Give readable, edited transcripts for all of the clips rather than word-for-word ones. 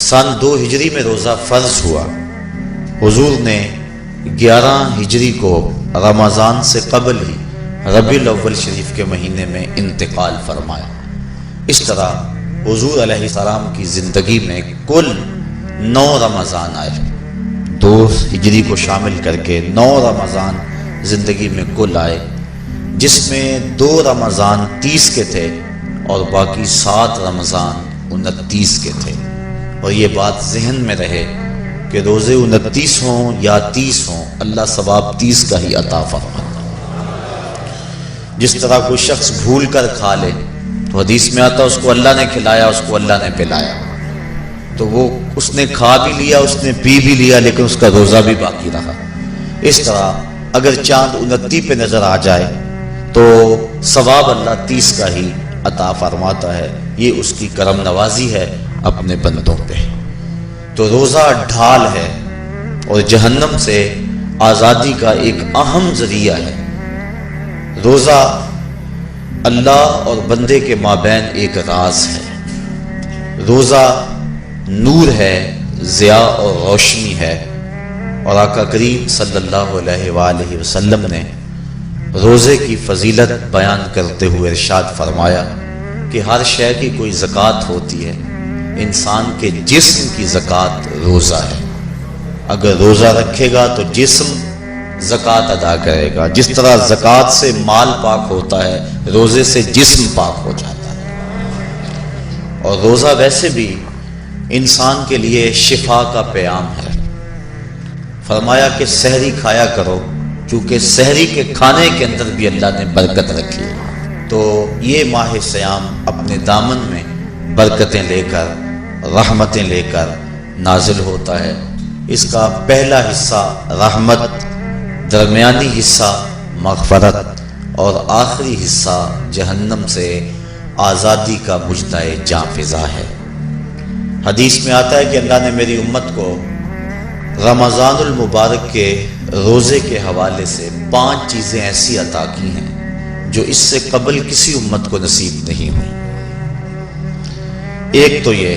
سن 2 ہجری میں روزہ فرض ہوا۔ حضور نے 11 ہجری کو رمضان سے قبل ہی ربیع الاول شریف کے مہینے میں انتقال فرمایا۔ اس طرح حضور علیہ السلام کی زندگی میں کل 9 رمضان آئے، 2 ہجری کو شامل کر کے 9 رمضان زندگی میں کل آئے، جس میں 2 رمضان 30 کے تھے اور باقی 7 رمضان 29 کے تھے۔ اور یہ بات ذہن میں رہے کہ روزے 29 ہوں یا 30 ہوں، اللہ ثواب 30 کا ہی عطا فرماتا۔ جس طرح کوئی شخص بھول کر کھا لے تو حدیث میں آتا اس کو اللہ نے کھلایا، اس کو اللہ نے پلایا، تو وہ اس نے کھا بھی لیا، اس نے پی بھی لیا، لیکن اس کا روزہ بھی باقی رہا۔ اس طرح اگر چاند 29 پہ نظر آ جائے تو ثواب اللہ 30 کا ہی عطا فرماتا ہے۔ یہ اس کی کرم نوازی ہے اپنے بندوں پہ۔ تو روزہ ڈھال ہے اور جہنم سے آزادی کا ایک اہم ذریعہ ہے۔ روزہ اللہ اور بندے کے مابین ایک راز ہے۔ روزہ نور ہے، ضیاء اور روشنی ہے، اور آقا کریم صلی اللہ علیہ وآلہ وسلم نے روزے کی فضیلت بیان کرتے ہوئے ارشاد فرمایا کہ ہر شے کی کوئی زکوٰۃ ہوتی ہے، انسان کے جسم کی زکوٰۃ روزہ ہے۔ اگر روزہ رکھے گا تو جسم زکوٰۃ ادا کرے گا۔ جس طرح زکوٰۃ سے مال پاک ہوتا ہے، روزے سے جسم پاک ہو جاتا ہے۔ اور روزہ ویسے بھی انسان کے لیے شفا کا پیام ہے۔ فرمایا کہ سحری کھایا کرو، چونکہ سحری کے کھانے کے اندر بھی اللہ نے برکت رکھی ہے۔ تو یہ ماہ صیام اپنے دامن میں برکتیں لے کر، رحمتیں لے کر نازل ہوتا ہے۔ اس کا پہلا حصہ رحمت، درمیانی حصہ مغفرت، اور آخری حصہ جہنم سے آزادی کا مجدہ جاں فضا ہے۔ حدیث میں آتا ہے کہ اللہ نے میری امت کو رمضان المبارک کے روزے کے حوالے سے 5 چیزیں ایسی عطا کی ہیں جو اس سے قبل کسی امت کو نصیب نہیں ہوئی۔ ایک تو یہ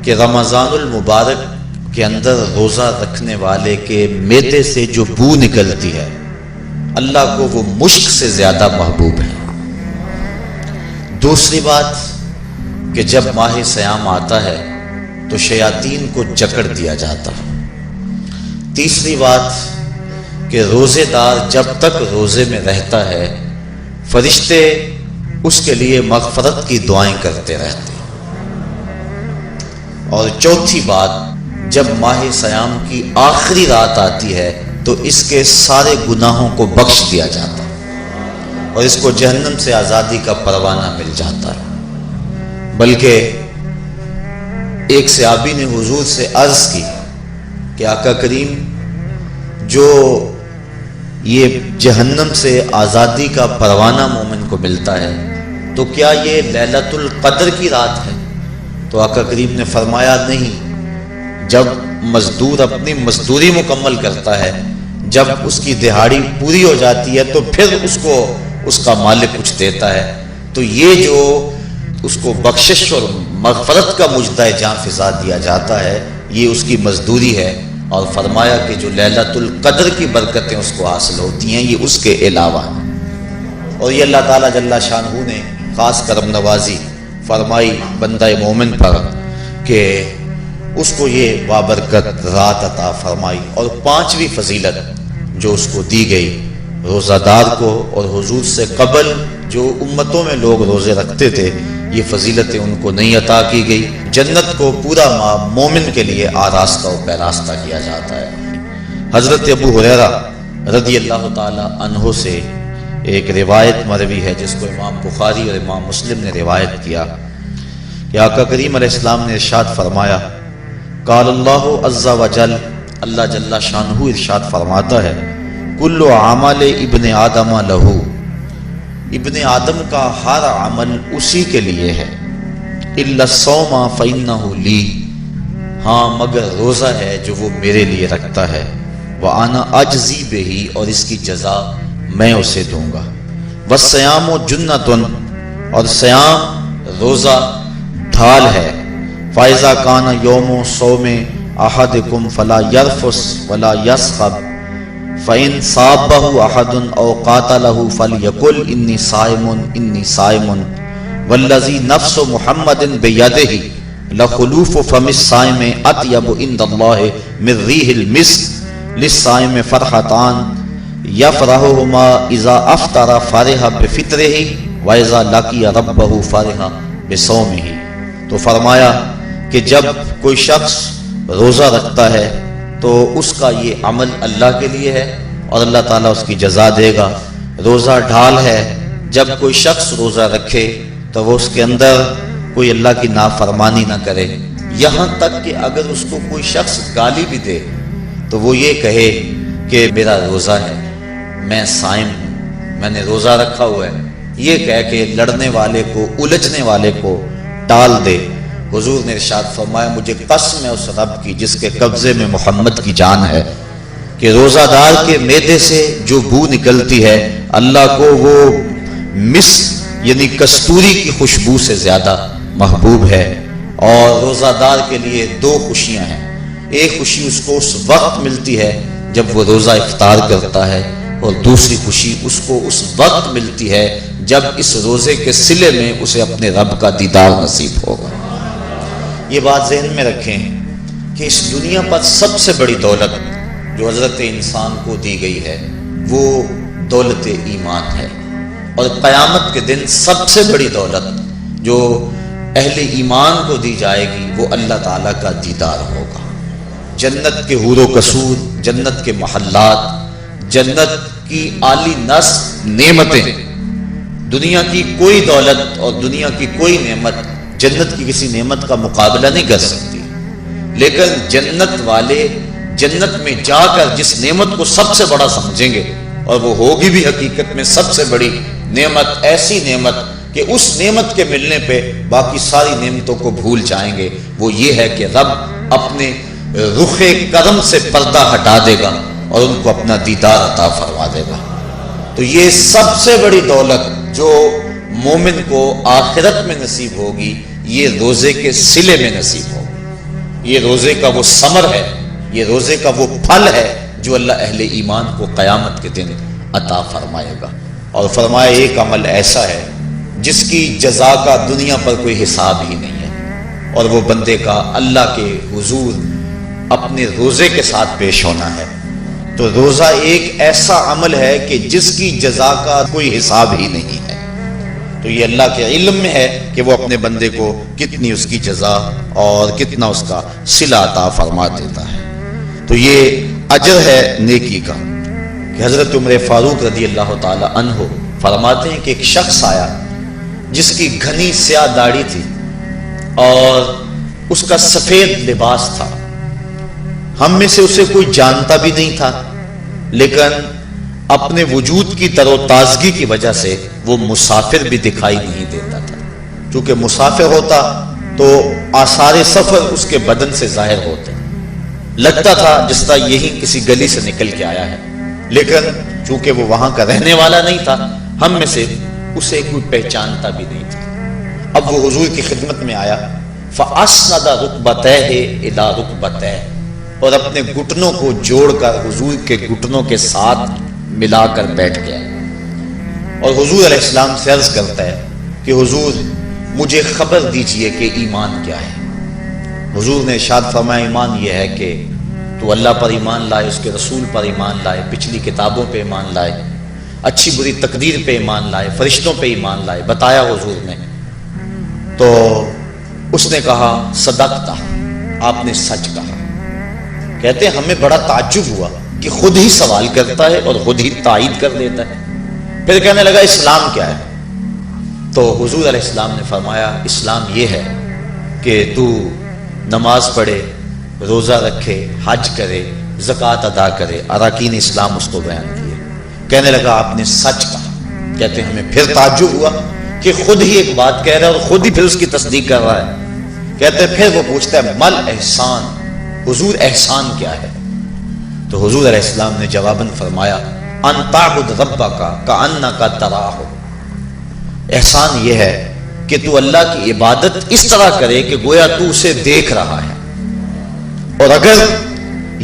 کہ رمضان المبارک کے اندر روزہ رکھنے والے کے معدے سے جو بو نکلتی ہے، اللہ کو وہ مشک سے زیادہ محبوب ہے۔ دوسری بات کہ جب ماہ صیام آتا ہے تو شیاطین کو جکڑ دیا جاتا ہے۔ تیسری بات کہ روزے دار جب تک روزے میں رہتا ہے، فرشتے اس کے لیے مغفرت کی دعائیں کرتے رہتے ہیں۔ اور چوتھی بات، جب ماہ صیام کی آخری رات آتی ہے تو اس کے سارے گناہوں کو بخش دیا جاتا ہے اور اس کو جہنم سے آزادی کا پروانہ مل جاتا ہے۔ بلکہ ایک صحابی نے حضور سے عرض کی کہ آقا کریم، جو یہ جہنم سے آزادی کا پروانہ مومن کو ملتا ہے تو کیا یہ لیلۃ القدر کی رات ہے؟ تو آقا کریم نے فرمایا نہیں، جب مزدور اپنی مزدوری مکمل کرتا ہے، جب اس کی دہاڑی پوری ہو جاتی ہے تو پھر اس کو اس کا مالک کچھ دیتا ہے، تو یہ جو اس کو بخشش اور مغفرت کا مجدہ جاں فضا دیا جاتا ہے، یہ اس کی مزدوری ہے۔ اور فرمایا کہ جو لیلۃ القدر کی برکتیں اس کو حاصل ہوتی ہیں، یہ اس کے علاوہ ہیں۔ اور یہ اللہ تعالیٰ جل شانہ نے خاص کرم نوازی فرمائی بندہ مومن پر کہ اس کو یہ بابرکت رات عطا فرمائی۔ اور 5ویں فضیلت جو اس کو دی گئی روزہ دار کو، اور حضور سے قبل جو امتوں میں لوگ روزے رکھتے تھے، یہ فضیلتیں ان کو نہیں عطا کی گئی۔ جنت کو پورا مومن کے لیے آراستہ و پیراستہ کیا جاتا ہے۔ حضرت ابو ہریرہ رضی اللہ تعالی عنہ سے ایک روایت مروی ہے جس کو امام بخاری اور امام مسلم نے روایت کیا کہ آقا کریم علیہ السلام نے ارشاد فرمایا، قال اللہ عز وجل، اللہ جل شانہ ارشاد فرماتا ہے، کل عمل ابن آدم لہو، ابن آدم کا ہر عمل اسی کے لیے ہے، الا الصوم فإنہ لی، ہاں مگر روزہ ہے جو وہ میرے لیے رکھتا ہے، وأنا اجزی بہ، اور اس کی جزا میں اسے دوں گا، والصیام جنۃ، اور صیام روزہ ڈھال ہے، فَإِذَا كَانَ يَوْمُ صَوْمِ أَحَدِكُمْ فَلَا يَرْفُثْ وَلَا يَصْخَبْ فَإِنْ صَابَّهُ أَحَدٌ أَوْ قَاتَلَهُ فَلْيَقُلْ إِنِّي صَائِمٌ وَالَّذِي نَفْسُ مُحَمَّدٍ بِيَدِهِ لَخُلُوفُ فَمِ الصَّائِمِ أَطْيَبُ عِندَ اللَّهِ مِنْ رِيحِ الْمِسْكِ لِلصَّائِمِ فَرْحَتَانِ يَفْرَحُهُمَا إِذَا أَفْطَرَ فَرِحَ بِفِطْرِهِ وَإِذَا لَقِيَ رَبَّهُ فَرِحَ بِصَوْمِهِ۔ تو فرمایا کہ جب کوئی شخص روزہ رکھتا ہے تو اس کا یہ عمل اللہ کے لیے ہے اور اللہ تعالیٰ اس کی جزا دے گا۔ روزہ ڈھال ہے، جب کوئی شخص روزہ رکھے تو وہ اس کے اندر کوئی اللہ کی نافرمانی نہ کرے، یہاں تک کہ اگر اس کو کوئی شخص گالی بھی دے تو وہ یہ کہے کہ میرا روزہ ہے، میں صائم ہوں، میں نے روزہ رکھا ہوا ہے، یہ کہہ کے لڑنے والے کو، الجھنے والے کو ٹال دے۔ حضور نے ارشاد فرمایا مجھے قسم ہے اس رب کی جس کے قبضے میں محمد کی جان ہے کہ روزہ دار کے معدے سے جو بو نکلتی ہے اللہ کو وہ مسک یعنی کستوری کی خوشبو سے زیادہ محبوب ہے۔ اور روزہ دار کے لیے دو خوشیاں ہیں، ایک خوشی اس کو اس وقت ملتی ہے جب وہ روزہ افطار کرتا ہے، اور دوسری خوشی اس کو اس وقت ملتی ہے جب اس روزے کے صلے میں اسے اپنے رب کا دیدار نصیب ہوگا۔ یہ بات ذہن میں رکھیں کہ اس دنیا پر سب سے بڑی دولت جو حضرت انسان کو دی گئی ہے وہ دولت ایمان ہے، اور قیامت کے دن سب سے بڑی دولت جو اہل ایمان کو دی جائے گی وہ اللہ تعالیٰ کا دیدار ہوگا۔ جنت کے حور و قصور، جنت کے محلات، جنت کی اعلی نسل نعمتیں، دنیا کی کوئی دولت اور دنیا کی کوئی نعمت جنت کی کسی نعمت کا مقابلہ نہیں کر سکتی، لیکن جنت والے جنت میں جا کر جس نعمت کو سب سے بڑا سمجھیں گے، اور وہ ہوگی بھی حقیقت میں سب سے بڑی نعمت، ایسی نعمت کہ اس نعمت کے ملنے پہ باقی ساری نعمتوں کو بھول جائیں گے، وہ یہ ہے کہ رب اپنے رخ کرم سے پردہ ہٹا دے گا اور ان کو اپنا دیدار عطا فرما دے گا۔ تو یہ سب سے بڑی دولت جو مومن کو آخرت میں نصیب ہوگی یہ روزے کے صلے میں نصیب ہوگی۔ یہ روزے کا وہ ثمر ہے، یہ روزے کا وہ پھل ہے جو اللہ اہل ایمان کو قیامت کے دن عطا فرمائے گا۔ اور فرمایا ایک عمل ایسا ہے جس کی جزا کا دنیا پر کوئی حساب ہی نہیں ہے، اور وہ بندے کا اللہ کے حضور اپنے روزے کے ساتھ پیش ہونا ہے۔ تو روزہ ایک ایسا عمل ہے کہ جس کی جزا کا کوئی حساب ہی نہیں ہے، تو یہ اللہ کے علم میں ہے کہ وہ اپنے بندے کو کتنی اس کی جزا اور کتنا اس کا صلہ عطا فرما دیتا ہے۔ تو یہ اجر ہے نیکی کا کہ حضرت عمر فاروق رضی اللہ تعالی عنہ فرماتے ہیں کہ ایک شخص آیا جس کی گھنی سیاہ داڑھی تھی اور اس کا سفید لباس تھا، ہم میں سے اسے کوئی جانتا بھی نہیں تھا، لیکن اپنے وجود کی تر و تازگی کی وجہ سے وہ مسافر بھی دکھائی نہیں دیتا تھا، چونکہ مسافر ہوتا تو آثار سفر اس کے بدن سے ظاہر ہوتے، لگتا تھا جس طرح یہی کسی گلی سے نکل کے آیا ہے، لیکن چونکہ وہ وہاں کا رہنے والا نہیں تھا ہم میں سے اسے کوئی پہچانتا بھی نہیں تھا۔ اب وہ حضور کی خدمت میں آیا، فَأَسْنَدَ رُكْبَتَيْهِ إِلَىٰ رُكْبَتَيْهِ، اور اپنے گھٹنوں کو جوڑ کر حضور کے گھٹنوں کے ساتھ ملا کر بیٹھ گیا، اور حضور علیہ السلام سے عرض کرتا ہے کہ حضور مجھے خبر دیجئے کہ ایمان کیا ہے۔ حضور نے ارشاد فرمایا ایمان یہ ہے کہ تو اللہ پر ایمان لائے، اس کے رسول پر ایمان لائے، پچھلی کتابوں پہ ایمان لائے، اچھی بری تقدیر پہ ایمان لائے، فرشتوں پہ ایمان لائے۔ بتایا حضور نے تو اس نے کہا صدقتا، آپ نے سچ کہا۔ کہتے ہیں ہمیں بڑا تعجب ہوا کہ خود ہی سوال کرتا ہے اور خود ہی تائید کر دیتا ہے۔ پھر کہنے لگا اسلام کیا ہے؟ تو حضور علیہ السلام نے فرمایا اسلام یہ ہے کہ تو نماز پڑھے، روزہ رکھے، حج کرے، زکوٰۃ ادا کرے، اراکین اسلام اس کو بیان کیے۔ کہنے لگا آپ نے سچ کہا۔ کہتے ہیں ہمیں پھر تعجب ہوا کہ خود ہی ایک بات کہہ رہا ہے اور خود ہی پھر اس کی تصدیق کر رہا ہے۔ کہتے ہیں پھر وہ پوچھتا ہے مل احسان، حضور احسان کیا ہے؟ تو حضور علیہ السلام نے جواباً فرمایا ان تعبد ربک کأنک تراہ، احسان یہ ہے کہ تو اللہ کی عبادت اس طرح کرے کہ گویا تو اسے دیکھ رہا ہے، اور اگر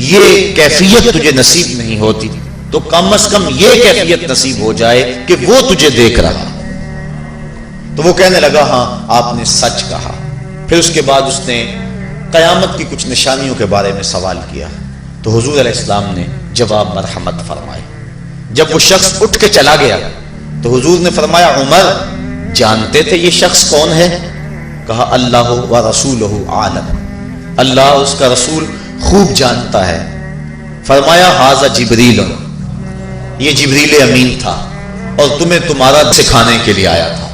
یہ کیفیت تجھے نصیب نہیں ہوتی تو کم از کم یہ کیفیت نصیب ہو جائے کہ وہ تجھے دیکھ رہا ہے۔ تو وہ کہنے لگا ہاں آپ نے سچ کہا۔ پھر اس کے بعد اس نے قیامت کی کچھ نشانیوں کے بارے میں سوال کیا، تو حضور علیہ السلام نے جواب مرحمت فرمائے۔ جب وہ شخص اٹھ کے چلا گیا تو حضور نے فرمایا عمر جانتے تھے یہ شخص کون ہے؟ کہا اللہ و رسولہ عالم، اللہ اس کا رسول خوب جانتا ہے۔ فرمایا ھذا جبریل، یہ جبریل امین تھا اور تمہیں تمہارا سکھانے کے لیے آیا تھا۔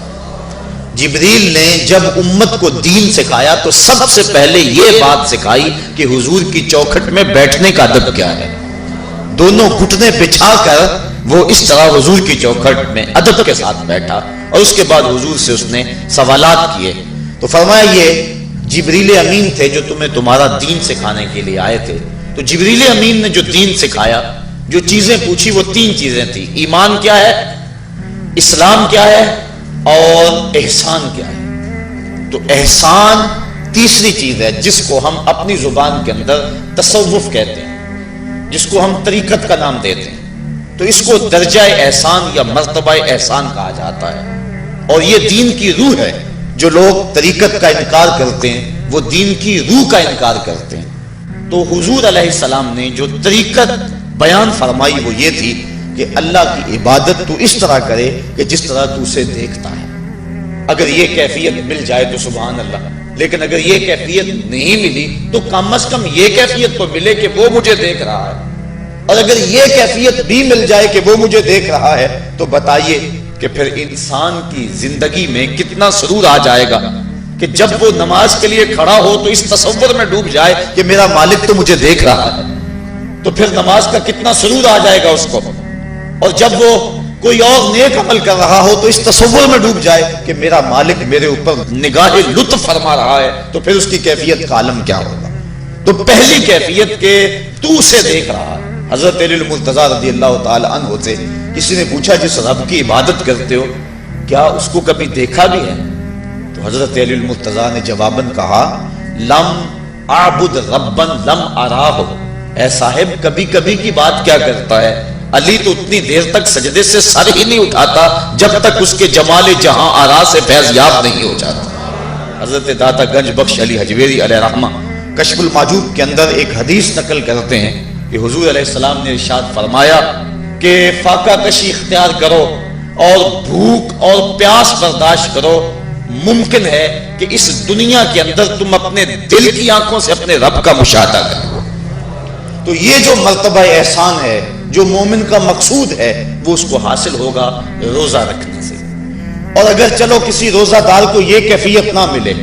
جبریل نے جب امت کو دین سکھایا تو سب سے پہلے یہ بات سکھائی کہ حضور کی چوکھٹ میں بیٹھنے کا ادب کیا ہے۔ دونوں گھٹنے بچھا کر وہ اس طرح حضور کی چوکھٹ میں ادب کے ساتھ بیٹھا، اور اس کے بعد حضور سے اس نے سوالات کیے۔ تو فرمایا یہ جبریل امین تھے جو تمہیں تمہارا دین سکھانے کے لیے آئے تھے۔ تو جبریل امین نے جو دین سکھایا، جو چیزیں پوچھی وہ 3 چیزیں تھیں، ایمان کیا ہے، اسلام کیا ہے اور احسان کیا ہے۔ تو احسان تیسری چیز ہے جس کو ہم اپنی زبان کے اندر تصوف کہتے ہیں، جس کو ہم طریقت کا نام دیتے ہیں۔ تو اس کو درجہ احسان یا مرتبہ احسان کہا جاتا ہے، اور یہ دین کی روح ہے۔ جو لوگ طریقت کا انکار کرتے ہیں وہ دین کی روح کا انکار کرتے ہیں۔ تو حضور علیہ السلام نے جو طریقت بیان فرمائی وہ یہ تھی کہ اللہ کی عبادت تو اس طرح کرے کہ جس طرح تو اسے دیکھتا ہے۔ اگر یہ کیفیت مل جائے تو سبحان اللہ، لیکن اگر یہ کیفیت نہیں ملی تو کم از کم یہ کیفیت تو ملے کہ وہ مجھے دیکھ رہا ہے۔ اور اگر یہ کیفیت بھی مل جائے کہ وہ مجھے دیکھ رہا ہے تو بتائیے کہ پھر انسان کی زندگی میں کتنا سرور آ جائے گا کہ جب وہ نماز کے لیے کھڑا ہو تو اس تصور میں ڈوب جائے کہ میرا مالک تو مجھے دیکھ رہا ہے۔ تو پھر نماز کا کتنا سرور آ جائے گا اس کو، اور جب وہ کوئی اور نیک عمل کر رہا ہو تو اس تصور میں ڈوب جائے کہ میرا مالک میرے اوپر نگاہ لطف فرما رہا ہے، تو پھر اس کی کیفیت کا عالم کیا ہوگا۔ تو پہلی کیفیت کہ تو اسے دیکھ رہا ہے۔ حضرت علی المرتضیٰ رضی اللہ تعالی عنہ سے کسی نے پوچھا جس رب کی عبادت کرتے ہو کیا اس کو کبھی دیکھا بھی ہے؟ تو حضرت علی المرتضیٰ نے جواباً کہا لم اعبد ربا لم اراہ، اے صاحب کبھی کبھی کی بات کیا کرتا ہے، علی تو اتنی دیر تک سجدے سے سر ہی نہیں اٹھاتا جب تک اس کے جمال جہاں آرا سے فیض یاب نہیں ہو جاتا۔ حضرت داتا گنج بخش علی حجویری علیہ رحمہ کشف الماجوب کے اندر ایک حدیث نقل کرتے ہیں کہ حضور علیہ السلام نے ارشاد فرمایا کہ فاقہ کشی اختیار کرو اور بھوک اور پیاس برداشت کرو، ممکن ہے کہ اس دنیا کے اندر تم اپنے دل کی آنکھوں سے اپنے رب کا مشاہدہ کرو۔ تو یہ جو مرتبہ احسان ہے، جو مومن کا مقصود ہے، وہ اس کو حاصل ہوگا روزہ رکھنے سے۔ اور اگر چلو کسی روزہ دار کو یہ کیفیت نہ ملے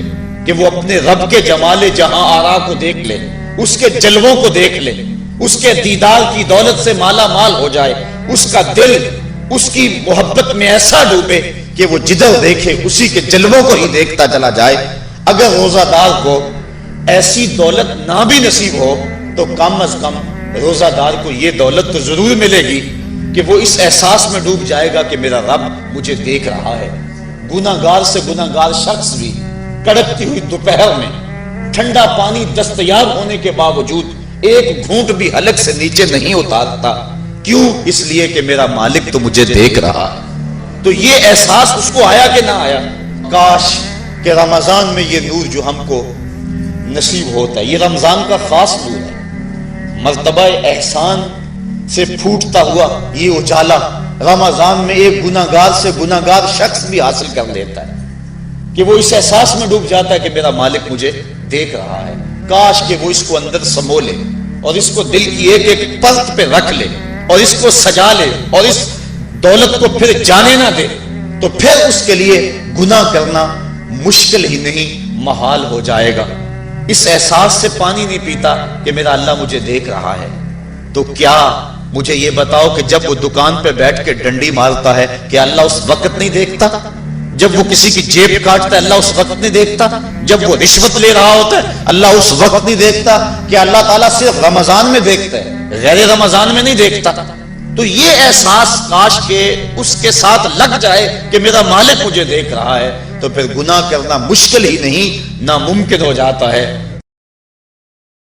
کہ وہ اپنے رب کے جمال جہاں آرا کو دیکھ لے، اس کے جلووں کو دیکھ لے، اس کے دیدار کی دولت سے مالا مال ہو جائے، اس کا دل اس کی محبت میں ایسا ڈوبے کہ وہ جدھر دیکھے اسی کے جلووں کو ہی دیکھتا چلا جائے، اگر روزہ دار کو ایسی دولت نہ بھی نصیب ہو تو کم از کم روزہ دار کو یہ دولت تو ضرور ملے گی کہ وہ اس احساس میں ڈوب جائے گا کہ میرا رب مجھے دیکھ رہا ہے۔ گناہگار سے گناہگار شخص بھی کڑکتی ہوئی دوپہر میں ٹھنڈا پانی دستیاب ہونے کے باوجود ایک گھونٹ بھی حلق سے نیچے نہیں اتارتا، کیوں؟ اس لیے کہ میرا مالک تو مجھے دیکھ رہا ہے۔ تو یہ احساس اس کو آیا کہ نہ آیا؟ کاش کہ رمضان میں یہ نور جو ہم کو نصیب ہوتا ہے، یہ رمضان کا خاص نور ہے، مرتبہ احسان سے پھوٹتا ہوا یہ اجالا رمضان میں ایک گناہگار سے گناہگار شخص بھی حاصل کر لیتا ہے کہ وہ اس احساس میں ڈوب جاتا ہے کہ میرا مالک مجھے دیکھ رہا ہے۔ کاش کہ وہ اس کو اندر سمو لے اور اس کو دل کی ایک ایک پرت پہ رکھ لے اور اس کو سجا لے اور اس دولت کو پھر جانے نہ دے، تو پھر اس کے لیے گناہ کرنا مشکل ہی نہیں محال ہو جائے گا۔ اس احساس سے پانی نہیں پیتا کہ میرا اللہ مجھے دیکھ رہا ہے، تو کیا مجھے یہ بتاؤ کہ جب وہ دکان پہ بیٹھ کے ڈنڈی مارتا ہے کہ اللہ اس وقت نہیں دیکھتا؟ جب وہ کسی کی جیب کاٹتا ہے اللہ اس وقت نہیں دیکھتا؟ جب وہ رشوت لے رہا ہوتا ہے اللہ اس وقت نہیں دیکھتا؟ کہ اللہ تعالیٰ صرف رمضان میں دیکھتا ہے، غیر رمضان میں نہیں دیکھتا؟ تو یہ احساس کاش کہ اس کے ساتھ لگ جائے کہ میرا مالک مجھے دیکھ رہا ہے، تو پھر گناہ کرنا مشکل ہی نہیں ناممکن ہو جاتا ہے۔